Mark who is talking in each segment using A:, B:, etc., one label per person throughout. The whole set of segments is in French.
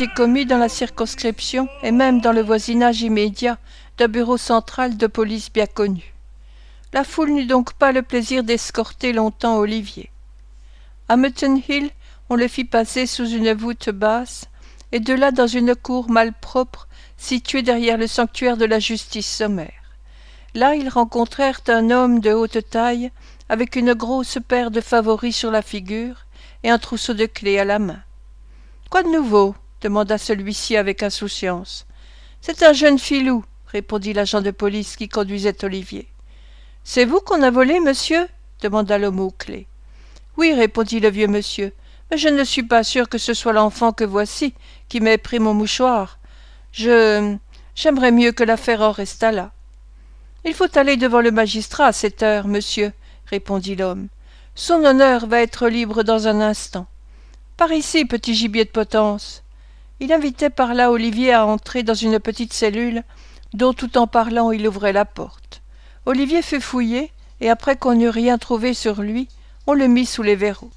A: été commis dans la circonscription et même dans le voisinage immédiat d'un bureau central de police bien connu. La foule n'eut donc pas le plaisir d'escorter longtemps Olivier. À Mutton Hill, on le fit passer sous une voûte basse, et de là dans une cour malpropre située derrière le sanctuaire de la justice sommaire. Là ils rencontrèrent un homme de haute taille, avec une grosse paire de favoris sur la figure et un trousseau de clefs à la main. « Quoi de nouveau ?» demanda celui-ci avec insouciance. « C'est un jeune filou, » répondit l'agent de police qui conduisait Olivier. « C'est vous qu'on a volé, monsieur ?» demanda l'homme aux clefs. « Oui, » répondit le vieux monsieur, « mais je ne suis pas sûr que ce soit l'enfant que voici qui m'ait pris mon mouchoir. J'aimerais mieux que l'affaire en restât là. »« Il faut aller devant le magistrat à cette heure, monsieur, » répondit l'homme. « Son honneur va être libre dans un instant. Par ici, petit gibier de potence. » Il invitait par là Olivier à entrer dans une petite cellule dont tout en parlant il ouvrait la porte. Olivier fut fouillé, et après qu'on n'eut rien trouvé sur lui, on le mit sous les verrous.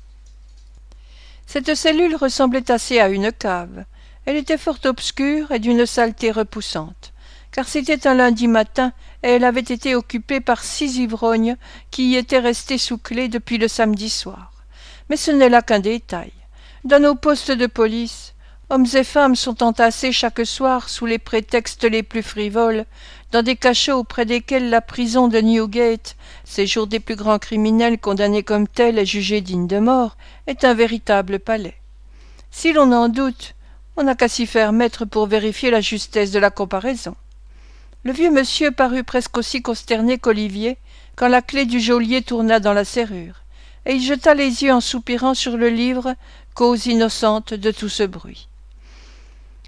A: Cette cellule ressemblait assez à une cave. Elle était fort obscure et d'une saleté repoussante, car c'était un lundi matin et elle avait été occupée par 6 ivrognes qui y étaient restés sous clé depuis le samedi soir. Mais ce n'est là qu'un détail. Dans nos postes de police, hommes et femmes sont entassés chaque soir sous les prétextes les plus frivoles, dans des cachots auprès desquels la prison de Newgate, séjour des plus grands criminels condamnés comme tels et jugés dignes de mort, est un véritable palais. Si l'on en doute, on n'a qu'à s'y faire mettre pour vérifier la justesse de la comparaison. Le vieux monsieur parut presque aussi consterné qu'Olivier quand la clé du geôlier tourna dans la serrure, et il jeta les yeux en soupirant sur le livre, cause innocente de tout ce bruit.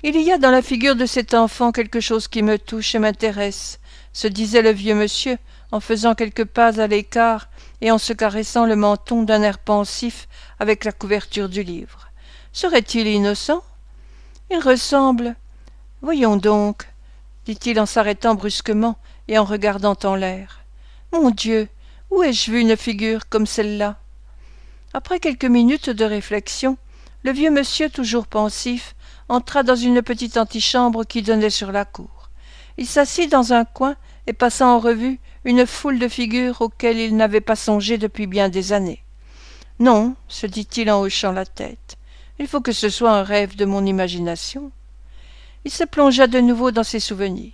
A: Il y a dans la figure de cet enfant quelque chose qui me touche et m'intéresse, se disait le vieux monsieur en faisant quelques pas à l'écart et en se caressant le menton d'un air pensif avec la couverture du livre. Serait-il innocent? Il ressemble... Voyons donc, dit-il en s'arrêtant brusquement et en regardant en l'air. Mon Dieu, où ai-je vu une figure comme celle-là? Après quelques minutes de réflexion, le vieux monsieur, toujours pensif, entra dans une petite antichambre qui donnait sur la cour. Il s'assit dans un coin et passa en revue une foule de figures auxquelles il n'avait pas songé depuis bien des années. Non, se dit-il en hochant la tête, il faut que ce soit un rêve de mon imagination. Il se plongea de nouveau dans ses souvenirs.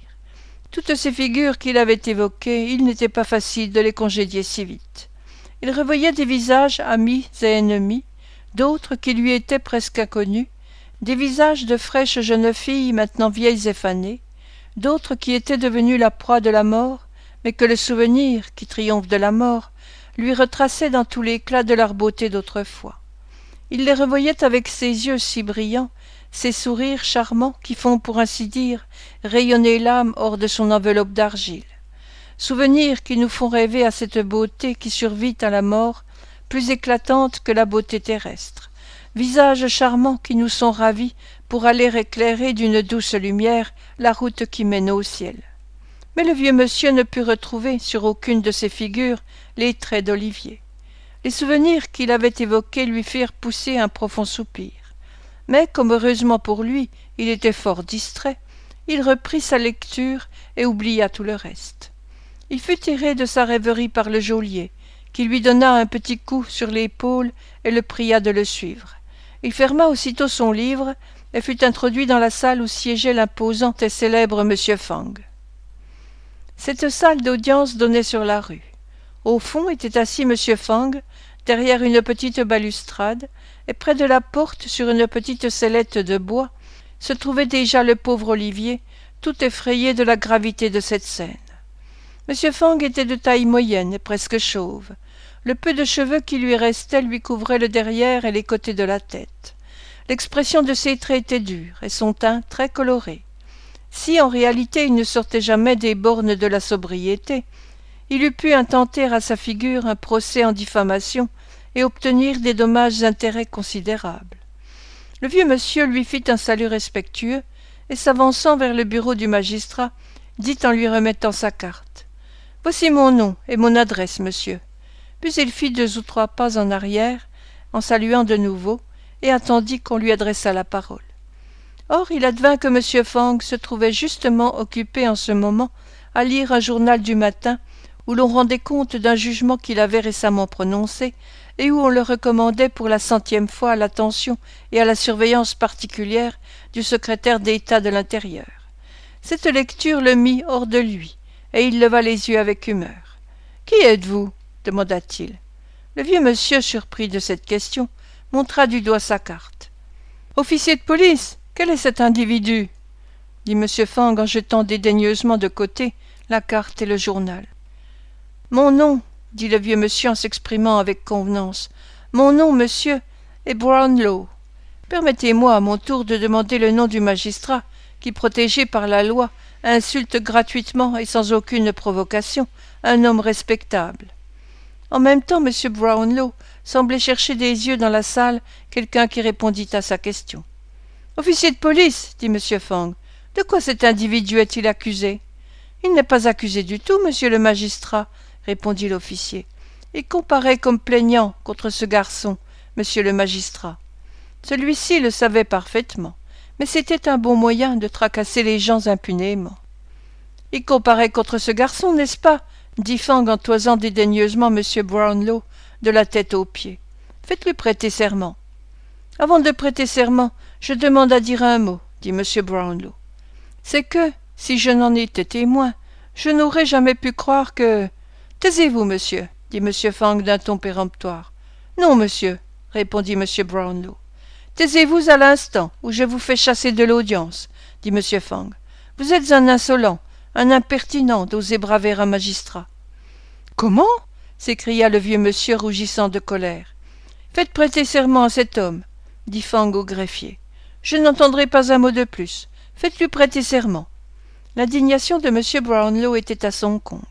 A: Toutes ces figures qu'il avait évoquées, il n'était pas facile de les congédier si vite. Il revoyait des visages amis et ennemis, d'autres qui lui étaient presque inconnus, des visages de fraîches jeunes filles maintenant vieilles et fanées, d'autres qui étaient devenues la proie de la mort, mais que le souvenir, qui triomphe de la mort, lui retraçait dans tout l'éclat de leur beauté d'autrefois. Il les revoyait avec ses yeux si brillants, ces sourires charmants qui font, pour ainsi dire, rayonner l'âme hors de son enveloppe d'argile. Souvenirs qui nous font rêver à cette beauté qui survit à la mort, plus éclatante que la beauté terrestre. Visages charmants qui nous sont ravis pour aller éclairer d'une douce lumière la route qui mène au ciel. Mais le vieux monsieur ne put retrouver sur aucune de ces figures les traits d'Olivier. Les souvenirs qu'il avait évoqués lui firent pousser un profond soupir. Mais, comme heureusement pour lui, il était fort distrait, il reprit sa lecture et oublia tout le reste. Il fut tiré de sa rêverie par le geôlier, qui lui donna un petit coup sur l'épaule et le pria de le suivre. Il ferma aussitôt son livre et fut introduit dans la salle où siégeait l'imposant et célèbre M. Fang. Cette salle d'audience donnait sur la rue. Au fond était assis M. Fang, derrière une petite balustrade, et près de la porte, sur une petite sellette de bois, se trouvait déjà le pauvre Olivier, tout effrayé de la gravité de cette scène. M. Fang était de taille moyenne et presque chauve. Le peu de cheveux qui lui restaient lui couvraient le derrière et les côtés de la tête. L'expression de ses traits était dure et son teint très coloré. Si en réalité il ne sortait jamais des bornes de la sobriété, il eût pu intenter à sa figure un procès en diffamation et obtenir des dommages-intérêts considérables. Le vieux monsieur lui fit un salut respectueux et, s'avançant vers le bureau du magistrat, dit en lui remettant sa carte. « Voici mon nom et mon adresse, monsieur. » Puis il fit 2 ou 3 pas en arrière, en saluant de nouveau, et attendit qu'on lui adressât la parole. Or il advint que M. Fang se trouvait justement occupé en ce moment à lire un journal du matin où l'on rendait compte d'un jugement qu'il avait récemment prononcé et où on le recommandait pour la 100e fois à l'attention et à la surveillance particulière du secrétaire d'État de l'Intérieur. Cette lecture le mit hors de lui, et il leva les yeux avec humeur. « Qui êtes-vous » demanda-t-il. Le vieux monsieur, surpris de cette question, montra du doigt sa carte. « Officier de police, quel est cet individu » dit M. Fang en jetant dédaigneusement de côté la carte et le journal. « Mon nom, » dit le vieux monsieur en s'exprimant avec convenance, « mon nom, monsieur, est Brownlow. Permettez-moi à mon tour de demander le nom du magistrat qui, protégé par la loi, insulte gratuitement et sans aucune provocation un homme respectable. » En même temps, M. Brownlow semblait chercher des yeux dans la salle quelqu'un qui répondit à sa question. « Officier de police, » dit M. Fang, « de quoi cet individu est-il accusé ?»« Il n'est pas accusé du tout, monsieur le magistrat, » répondit l'officier. « Il comparaît comme plaignant contre ce garçon, monsieur le magistrat. » Celui-ci le savait parfaitement, mais c'était un bon moyen de tracasser les gens impunément. « Il comparaît contre ce garçon, n'est-ce pas ?» dit Fang en toisant dédaigneusement M. Brownlow de la tête aux pieds. « Faites-lui prêter serment. »« Avant de prêter serment, je demande à dire un mot, » dit M. Brownlow. « C'est que, si je n'en étais témoin, je n'aurais jamais pu croire que... »« Taisez-vous, monsieur, » dit M. Fang d'un ton péremptoire. « Non, monsieur, » répondit M. Brownlow. « Taisez-vous à l'instant, ou je vous fais chasser de l'audience, » dit M. Fang. « Vous êtes un insolent, un impertinent d'oser braver un magistrat. »« Comment » s'écria le vieux monsieur rougissant de colère. « Faites prêter serment à cet homme, » dit Fang au greffier. « Je n'entendrai pas un mot de plus. Faites-lui prêter serment. » L'indignation de M. Brownlow était à son comble,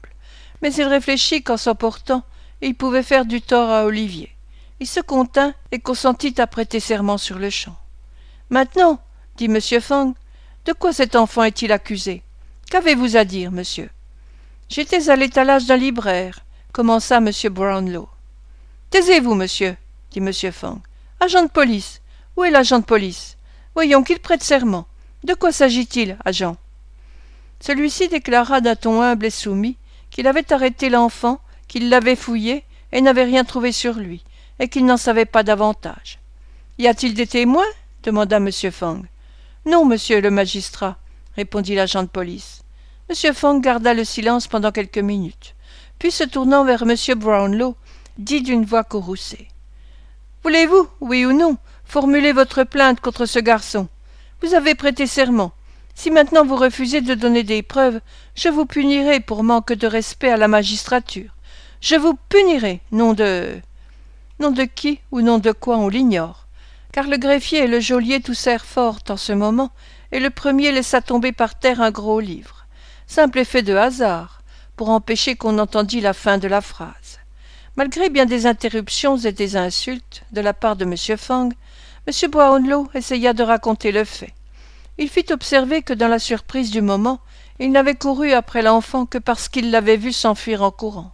A: mais il réfléchit qu'en s'emportant, il pouvait faire du tort à Olivier. Il se contint et consentit à prêter serment sur-le-champ. « Maintenant, » dit M. Fang, « de quoi cet enfant est-il accusé ? Qu'avez-vous à dire, monsieur ?»« J'étais à l'étalage d'un libraire, » commença M. Brownlow. « Taisez-vous, monsieur, » dit M. Fang. « Agent de police, où est l'agent de police ? Voyons qu'il prête serment. De quoi s'agit-il, agent ?» Celui-ci déclara d'un ton humble et soumis qu'il avait arrêté l'enfant, qu'il l'avait fouillé et n'avait rien trouvé sur lui, et qu'il n'en savait pas davantage. « Y a-t-il des témoins ?» demanda M. Fang. « Non, monsieur le magistrat, » répondit l'agent de police. M. Fang garda le silence pendant quelques minutes, puis se tournant vers M. Brownlow, dit d'une voix courroucée. « Voulez-vous, oui ou non, formuler votre plainte contre ce garçon ? Vous avez prêté serment. Si maintenant vous refusez de donner des preuves, je vous punirai pour manque de respect à la magistrature. Je vous punirai, nom de... » Nom de qui ou nom de quoi on l'ignore, car le greffier et le geôlier toussèrent fort en ce moment, et le premier laissa tomber par terre un gros livre. Simple effet de hasard, pour empêcher qu'on entendît la fin de la phrase. Malgré bien des interruptions et des insultes de la part de M. Fang, M. Brownlow essaya de raconter le fait. Il fit observer que dans la surprise du moment, il n'avait couru après l'enfant que parce qu'il l'avait vu s'enfuir en courant.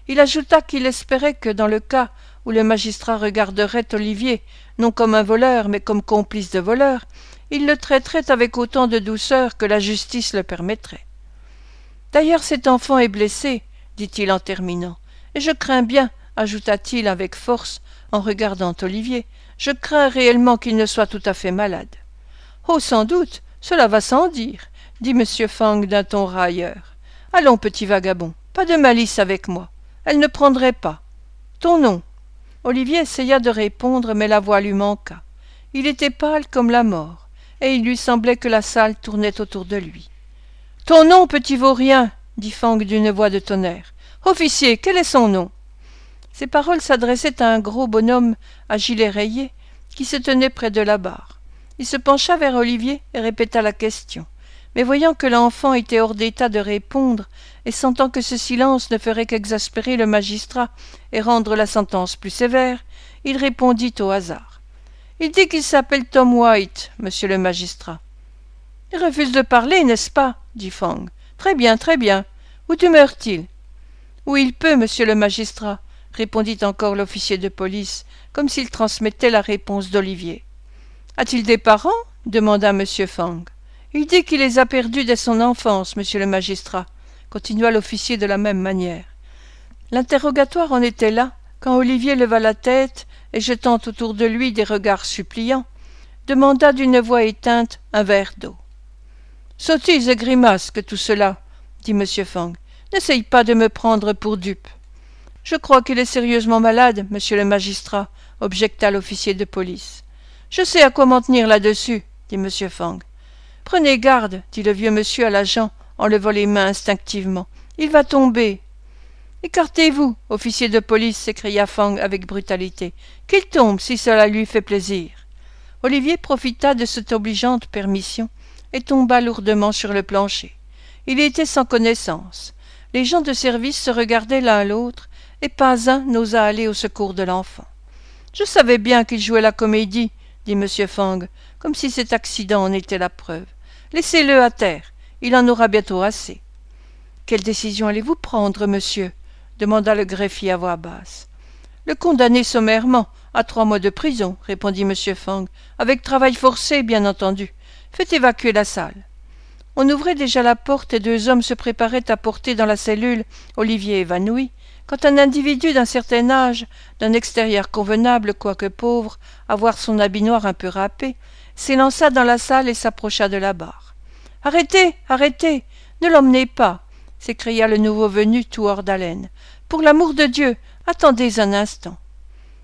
A: Il ajouta qu'il espérait que dans le cas où le magistrat regarderait Olivier, non comme un voleur, mais comme complice de voleur, il le traiterait avec autant de douceur que la justice le permettrait. « D'ailleurs cet enfant est blessé, » dit-il en terminant, « et je crains bien, ajouta-t-il avec force en regardant Olivier, je crains réellement qu'il ne soit tout à fait malade. »« Oh, sans doute, cela va sans dire, » dit M. Fang d'un ton railleur. « Allons, petit vagabond, pas de malice avec moi. Elle ne prendrait pas. Ton nom ?» Olivier essaya de répondre, mais la voix lui manqua. Il était pâle comme la mort, et il lui semblait que la salle tournait autour de lui. « Ton nom, petit vaurien » dit Fang d'une voix de tonnerre. « Officier, quel est son nom ?» Ces paroles s'adressaient à un gros bonhomme à gilet rayé qui se tenait près de la barre. Il se pencha vers Olivier et répéta la question. Mais voyant que l'enfant était hors d'état de répondre, et sentant que ce silence ne ferait qu'exaspérer le magistrat et rendre la sentence plus sévère, il répondit au hasard. « Il dit qu'il s'appelle Tom White, monsieur le magistrat. »« Il refuse de parler, n'est-ce pas ?» dit Fang. « Très bien, très bien. Où demeure-t-il ?»« Où il peut, monsieur le magistrat, » répondit encore l'officier de police, comme s'il transmettait la réponse d'Olivier. « A-t-il des parents » demanda M. Fang. Il dit qu'il les a perdus dès son enfance, monsieur le magistrat, continua l'officier de la même manière. L'interrogatoire en était là, quand Olivier leva la tête et, jetant autour de lui des regards suppliants, demanda d'une voix éteinte un verre d'eau. « Sottise et grimace que tout cela, » dit M. Fang. « N'essaye pas de me prendre pour dupe. »« Je crois qu'il est sérieusement malade, monsieur le magistrat, » objecta l'officier de police. « Je sais à quoi m'en tenir là-dessus, » dit M. Fang. « Prenez garde, » dit le vieux monsieur à l'agent en levant les mains instinctivement. « Il va tomber. »« Écartez-vous, officier de police, » s'écria Fang avec brutalité. « Qu'il tombe si cela lui fait plaisir. » Olivier profita de cette obligeante permission et tomba lourdement sur le plancher. Il était sans connaissance. Les gens de service se regardaient l'un l'autre, et pas un n'osa aller au secours de l'enfant. « Je savais bien qu'il jouait la comédie, » dit M. Fang, comme si cet accident en était la preuve. « Laissez-le à terre, il en aura bientôt assez. »« Quelle décision allez-vous prendre, monsieur ?» demanda le greffier à voix basse. « Le condamner sommairement, à 3 mois de prison, » répondit M. Fang, « avec travail forcé, bien entendu. Faites évacuer la salle. » On ouvrait déjà la porte et 2 hommes se préparaient à porter dans la cellule Olivier évanoui, quand un individu d'un certain âge, d'un extérieur convenable quoique pauvre, à voir son habit noir un peu râpé, s'élança dans la salle et s'approcha de la barre. « Arrêtez, arrêtez, ne l'emmenez pas !» s'écria le nouveau venu tout hors d'haleine. « Pour l'amour de Dieu, attendez un instant. »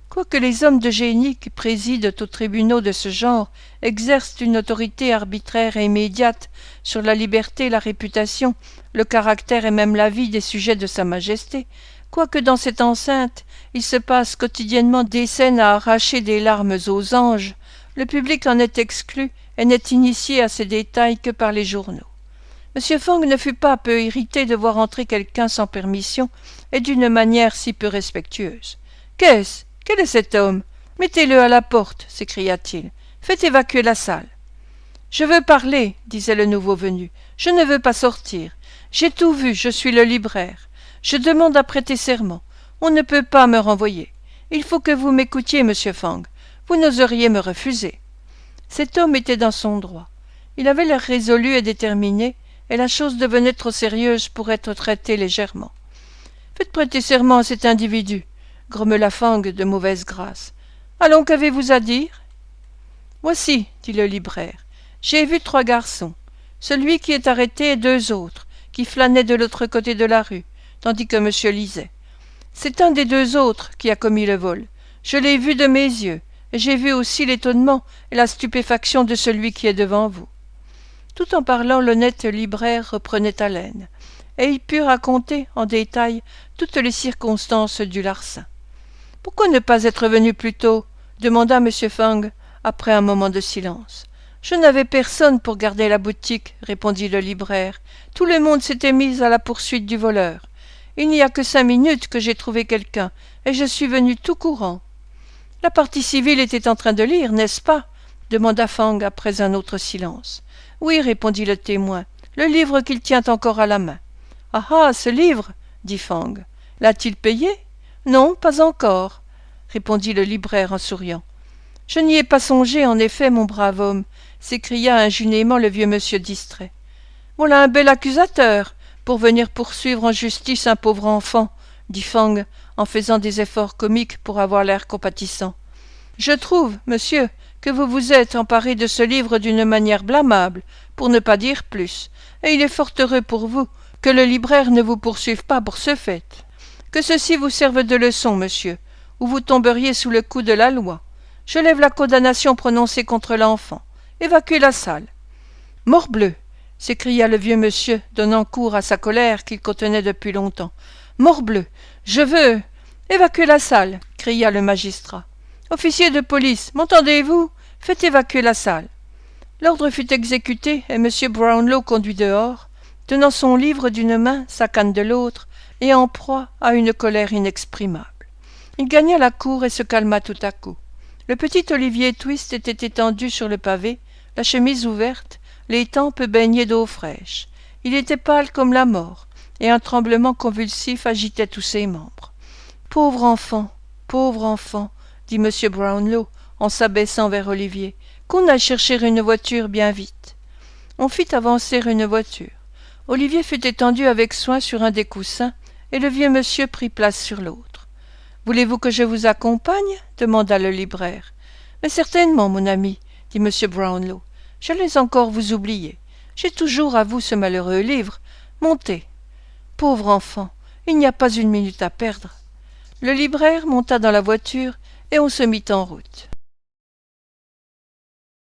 A: Quoique les hommes de génie qui président aux tribunaux de ce genre exercent une autorité arbitraire et immédiate sur la liberté, la réputation, le caractère et même la vie des sujets de Sa Majesté, quoique dans cette enceinte il se passe quotidiennement des scènes à arracher des larmes aux anges, le public en est exclu et n'est initié à ces détails que par les journaux. M. Fang ne fut pas peu irrité de voir entrer quelqu'un sans permission et d'une manière si peu respectueuse. « Qu'est-ce ? Quel est cet homme ? Mettez-le à la porte, s'écria-t-il. Faites évacuer la salle. Je veux parler, disait le nouveau venu. Je ne veux pas sortir. J'ai tout vu, je suis le libraire. Je demande à prêter serment. On ne peut pas me renvoyer. Il faut que vous m'écoutiez, monsieur Fang. Vous n'oseriez me refuser. Cet homme était dans son droit. Il avait l'air résolu et déterminé, et la chose devenait trop sérieuse pour être traitée légèrement. Faites prêter serment à cet individu, grommela Fang de mauvaise grâce. Allons, qu'avez-vous à dire? Voici, dit le libraire. J'ai vu 3 garçons. Celui qui est arrêté et 2 autres, qui flânaient de l'autre côté de la rue, tandis que monsieur lisait. C'est un des 2 autres qui a commis le vol. Je l'ai vu de mes yeux, et j'ai vu aussi l'étonnement et la stupéfaction de celui qui est devant vous. Tout en parlant, l'honnête libraire reprenait haleine, et il put raconter en détail toutes les circonstances du larcin. « Pourquoi ne pas être venu plus tôt ?» demanda M. Fang, après un moment de silence. « Je n'avais personne pour garder la boutique, » répondit le libraire. « Tout le monde s'était mis à la poursuite du voleur. Il n'y a que 5 minutes que j'ai trouvé quelqu'un, et je suis venu tout courant. »« La partie civile était en train de lire, n'est-ce pas ?» demanda Fang après un autre silence. « Oui, » répondit le témoin, « le livre qu'il tient encore à la main. »« Ah ah, ce livre !» dit Fang. « L'a-t-il payé ?»« Non, pas encore, » répondit le libraire en souriant. « Je n'y ai pas songé, en effet, mon brave homme, » s'écria ingénuement le vieux monsieur distrait. « Voilà un bel accusateur pour venir poursuivre en justice un pauvre enfant, » dit Fang en faisant des efforts comiques pour avoir l'air compatissant. « Je trouve, monsieur, que vous vous êtes emparé de ce livre d'une manière blâmable, pour ne pas dire plus, et il est fort heureux pour vous que le libraire ne vous poursuive pas pour ce fait. Que ceci vous serve de leçon, monsieur, ou vous tomberiez sous le coup de la loi. Je lève la condamnation prononcée contre l'enfant. Évacuez la salle. »« Morbleu !» s'écria le vieux monsieur, donnant cours à sa colère qu'il contenait depuis longtemps. « Morbleu ! Je veux... » »« Évacuez la salle !» cria le magistrat. « Officier de police, m'entendez-vous ? Faites évacuer la salle. » L'ordre fut exécuté et M. Brownlow conduit dehors, tenant son livre d'une main, sa canne de l'autre, et en proie à une colère inexprimable. Il gagna la cour et se calma tout à coup. Le petit Olivier Twist était étendu sur le pavé, la chemise ouverte, les tempes baignées d'eau fraîche. Il était pâle comme la mort, et un tremblement convulsif agitait tous ses membres. « Pauvre enfant, dit M. Brownlow, en s'abaissant vers Olivier. « qu'on aille chercher une voiture bien vite. On fit avancer une voiture. Olivier fut étendu avec soin sur un des coussins, et le vieux monsieur prit place sur l'autre. « Voulez-vous que je vous accompagne » demanda le libraire. « Mais certainement, mon ami, » dit M. Brownlow. « J'allais encore vous oublier. J'ai toujours à vous ce malheureux livre. Montez. » Pauvre enfant, il n'y a pas une minute à perdre. Le libraire monta dans la voiture, et on se mit en route.